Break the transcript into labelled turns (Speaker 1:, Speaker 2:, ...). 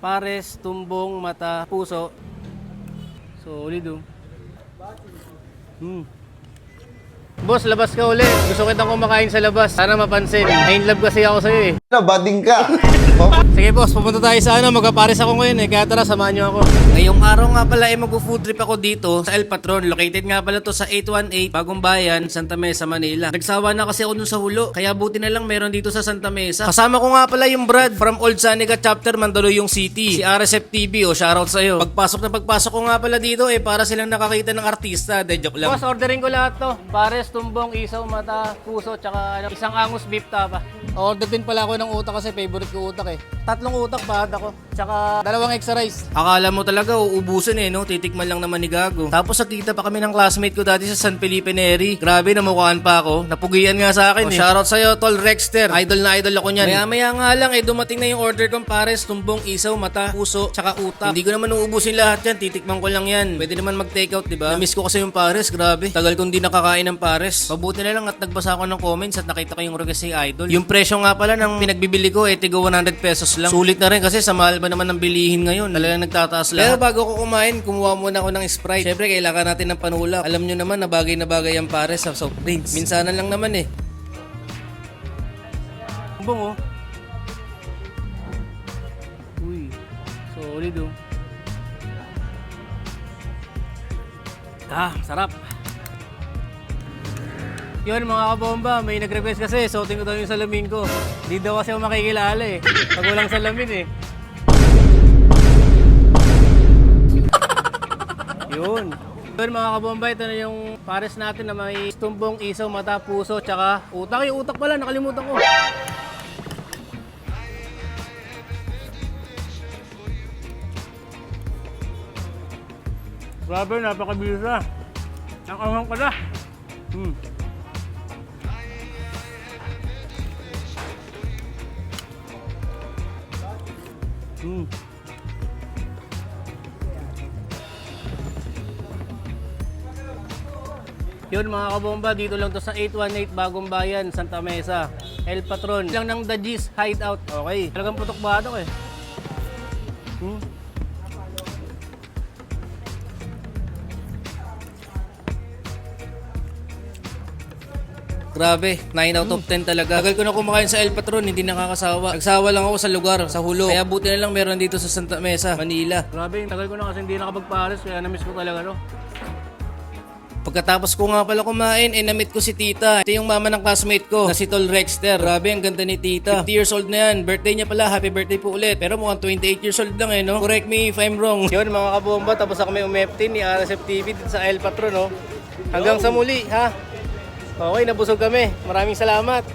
Speaker 1: pares, tumbong, mata, puso. Solid oh. Boss, labas ka ulit. Gusto kitang kumakain sa labas. Sana mapansin. In love kasi ako sa'yo eh.
Speaker 2: Bading ka.
Speaker 1: Sige boss, pupunta tayo sa magpapares ako ngayon eh. Kaya tara, samahan nyo ako. Ngayong araw nga pala ay mag-food trip ako dito sa El Patron. Located nga pala to sa 818 Bagong Bayan, Santa Mesa, Manila. Nagsawa na kasi ako dun sa Hulo. Kaya buti na lang meron dito sa Santa Mesa. Kasama ko nga pala yung Brad from Old Sanica Chapter, Mandaluyong City. Si RSF TV o shoutout sa'yo. Pagpasok ko nga pala dito eh para silang nakakita ng artista. De joke lang. Boss, ordering ko lahat to. Pares, tumbong, isaw, mata, puso, tsaka isang angus beef tapa. Order din pala ako ng utak kasi favorite ko utak eh. 3 utak pa ako. Tsaka 2 extra rice. Akala mo talaga uubusin eh, no? Titikman lang naman ni Gago. Tapos nakita pa kami ng classmate ko dati sa San Felipe Neri. Grabe, namukhaan pa ako. Napugian nga sa akin eh. Shoutout sa'yo, Tol Rexter. Idol na idol ako niyan. Maya nga lang eh, dumating na yung order kong pares, tumbong, isaw, mata, puso, tsaka utak. Hindi ko naman uubusin lahat yan. Titikman ko lang yan. Pwede naman mag-takeout, diba? Na-miss ko kasi yung pares, grabe. Tagal kong di nakakain ng pares. Mabuti na lang at nagbasa ako ng comments at nakita ko yung request ni Idol. Yung presyo nga pala ng pinagbibili ko eh, tigo 100 pesos lang. Sulit na rin kasi sa mahal ba naman ng bilihin ngayon. Talagang nagtataas lang. Pero bago ko kumain, kumuha muna ako ng Sprite. Syempre, kailangan natin ng panulak. Alam nyo naman na bagay ang pares sa soft drinks. Minsanan lang naman eh. Bong oh. Uy, solid oh. Sarap. Yun mga kabomba, may nag-request kasi, suotin ko daw yung salamin ko. Di daw kasi ako makikilala eh, pag walang salamin eh. Yun. Yun mga kabomba, ito na yung pares natin na may tumbong, isaw, mata, puso, tsaka utak. Yung utak pala, nakalimutan ko. Grabe, napakabisa. Nakangang ka na. Yun mga kabomba, dito lang to sa 818 Bagong Bayan, Santa Mesa. El Patron. Lang ng The G's Hideout. Okay. Talagang putok batok eh. Grabe, 9 out of 10 talaga. Tagal ko na kumakain sa El Patron, hindi nakakasawa. Nagsawa lang ako sa lugar, sa Hulo. Kaya buti na lang meron dito sa Santa Mesa, Manila. Grabe, tagal ko na kasi hindi nakapagpares, kaya na-miss ko talaga no. Pagkatapos ko nga pala kumain, na-meet ko si Tita. Ito yung mama ng classmate ko, na si Tol Rexter. Grabe, ang ganda ni Tita. 50 years old na yan. Birthday niya pala. Happy birthday po ulit. Pero mukhang 28 years old lang eh, no? Correct me if I'm wrong. Yun, mga kabomba. Tapos ako may umeptin ni RSF TV dito sa El Patron, no? Hanggang sa muli, ha? Okay, nabusog kami. Maraming salamat.